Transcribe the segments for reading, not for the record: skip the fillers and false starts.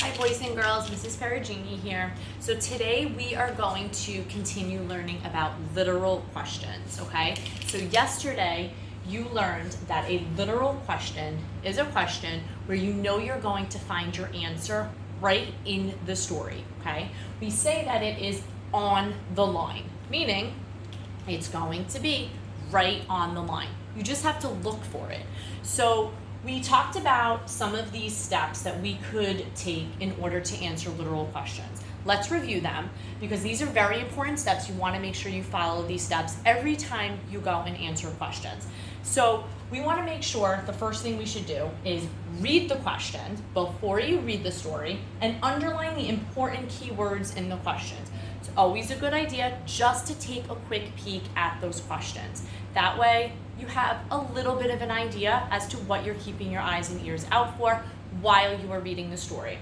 Hi boys and girls, Mrs. Perugini here. So today we are going to continue learning about literal questions, okay? So yesterday you learned that a literal question is a question where you know you're going to find your answer right in the story, okay? We say that it is on the line, meaning it's going to be right on the line. You just have to look for it. So we talked about some of these steps that we could take in order to answer literal questions. Let's review them because these are very important steps. You want to make sure you follow these steps every time you go and answer questions. So we want to make sure the first thing we should do is read the question before you read the story and underline the important keywords in the questions. It's always a good idea just to take a quick peek at those questions. That way you have a little bit of an idea as to what you're keeping your eyes and ears out for while you are reading the story.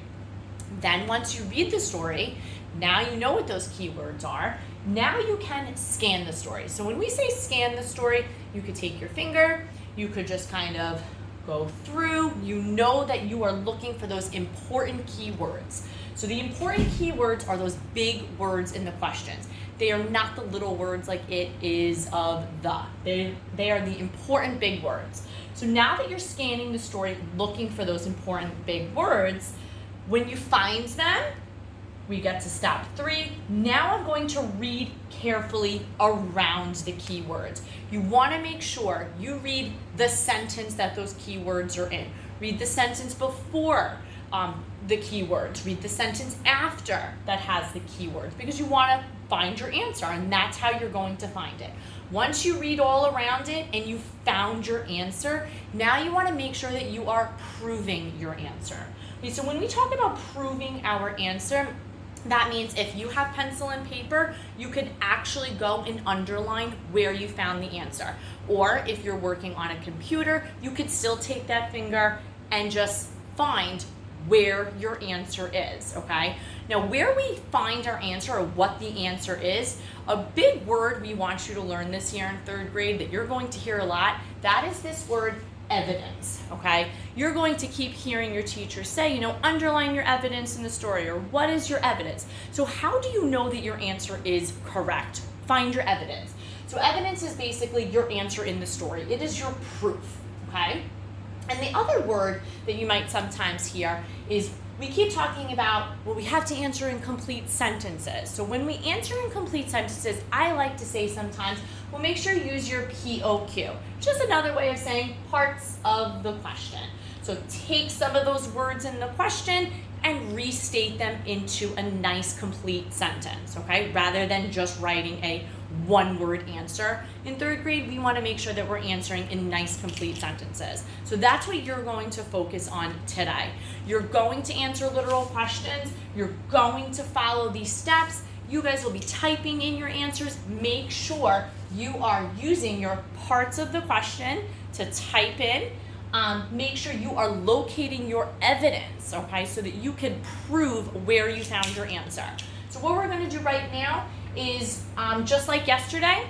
Then once you read the story, now you know what those keywords are. Now you can scan the story. So when we say scan the story, you could take your finger, you could just kind of go through. You know that you are looking for those important keywords. So the important keywords are those big words in the questions. They are not the little words like it, is, of, the. They are the important big words. So now that you're scanning the story looking for those important big words, when you find them, we get to step 3. Now I'm going to read carefully around the keywords. You want to make sure you read the sentence that those keywords are in. Read the sentence before the keywords. Read the sentence after that has the keywords because you want to find your answer, and that's how you're going to find it. Once you read all around it and you found your answer, now you want to make sure that you are proving your answer. Okay, so when we talk about proving our answer, that means if you have pencil and paper, you could actually go and underline where you found the answer. Or if you're working on a computer, you could still take that finger and just find where your answer is, okay? Now, where we find our answer or what the answer is, a big word we want you to learn this year in 3rd grade that you're going to hear a lot, that is this word evidence, okay? You're going to keep hearing your teacher say, underline your evidence in the story, or what is your evidence? So how do you know that your answer is correct? Find your evidence. So evidence is basically your answer in the story. It is your proof, okay? And the other word that you might sometimes hear is we keep talking about, well, we have to answer in complete sentences. So when we answer in complete sentences, I like to say sometimes, well, make sure you use your POQ. Just another way of saying parts of the question. So take some of those words in the question and restate them into a nice complete sentence, okay? Rather than just writing a one-word answer. In 3rd grade, we want to make sure that we're answering in nice complete sentences. So that's what you're going to focus on today. You're going to answer literal questions. You're going to follow these steps. You guys will be typing in your answers. Make sure you are using your parts of the question to type in. Make sure you are locating your evidence, okay, so that you can prove where you found your answer. So what we're going to do right now is, just like yesterday,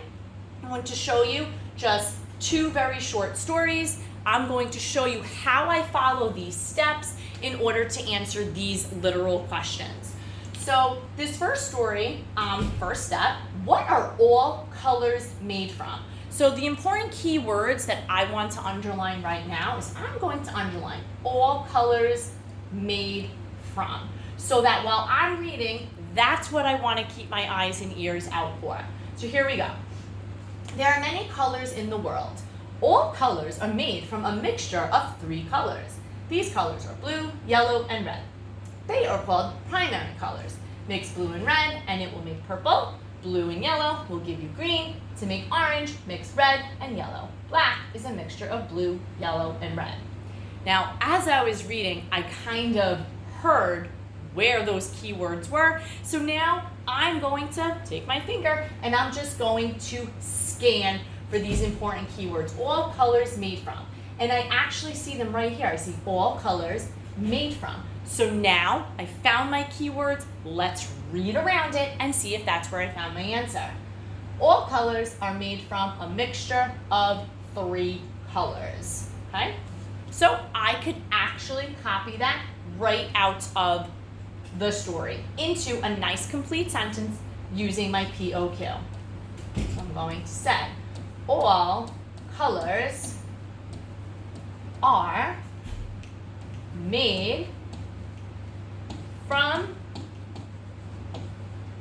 I want to show you just 2 very short stories. I'm going to show you how I follow these steps in order to answer these literal questions. So this first story, first step, what are all colors made from? So the important keywords that I want to underline right now is I'm going to underline all colors made from. So that while I'm reading, that's what I want to keep my eyes and ears out for. So here we go. There are many colors in the world. All colors are made from a mixture of 3 colors. These colors are blue, yellow, and red. They are called primary colors. Mix blue and red and it will make purple. Blue and yellow will give you green. To make orange, mix red and yellow. Black is a mixture of blue, yellow, and red. Now, as I was reading, I kind of heard where those keywords were. So now I'm going to take my finger and I'm just going to scan for these important keywords. All colors made from. And I actually see them right here. I see all colors made from. So now I found my keywords. Let's read around it and see if that's where I found my answer. All colors are made from a mixture of 3 colors, okay? So I could actually copy that right out of the story into a nice complete sentence using my POQ. So I'm going to say, all colors are made from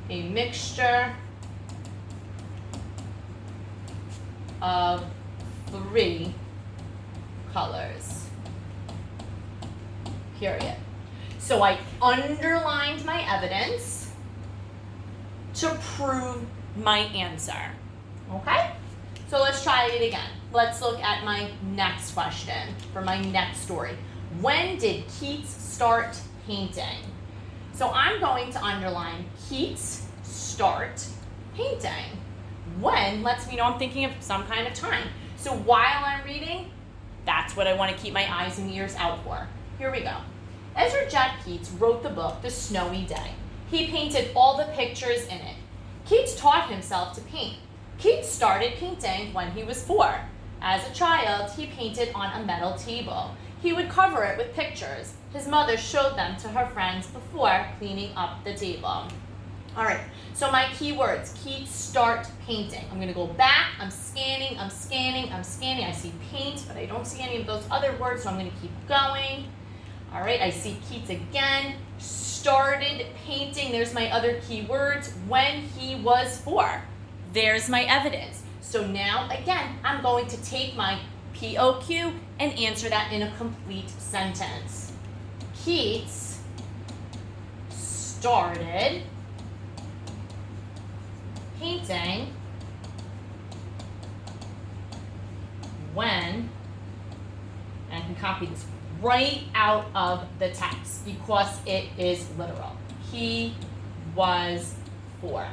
a mixture of 3 colors. Period. So I underlined my evidence to prove my answer. Okay? So let's try it again. Let's look at my next question for my next story. When did Keats start painting? So I'm going to underline Keats start painting. When lets me know I'm thinking of some kind of time. So while I'm reading, that's what I want to keep my eyes and ears out for. Here we go. Ezra Jack Keats wrote the book The Snowy Day. He painted all the pictures in it. Keats taught himself to paint. Keats started painting when he was 4. As a child, he painted on a metal table. He would cover it with pictures. His mother showed them to her friends before cleaning up the table. All right, so my keywords, Keats start painting. I'm gonna go back, I'm scanning. I see paint, but I don't see any of those other words, so I'm gonna keep going. All right, I see Keats again, started painting. There's my other keywords, when he was 4. There's my evidence. So now, again, I'm going to take my POQ and answer that in a complete sentence. Keats started painting when, and I can copy this right out of the text because it is literal. He was 4.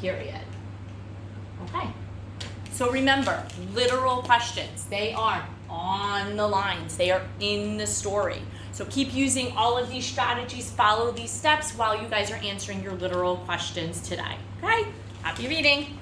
Period. Okay. So remember, literal questions, they are on the lines. They are in the story. So keep using all of these strategies, follow these steps while you guys are answering your literal questions today. Okay? Happy reading.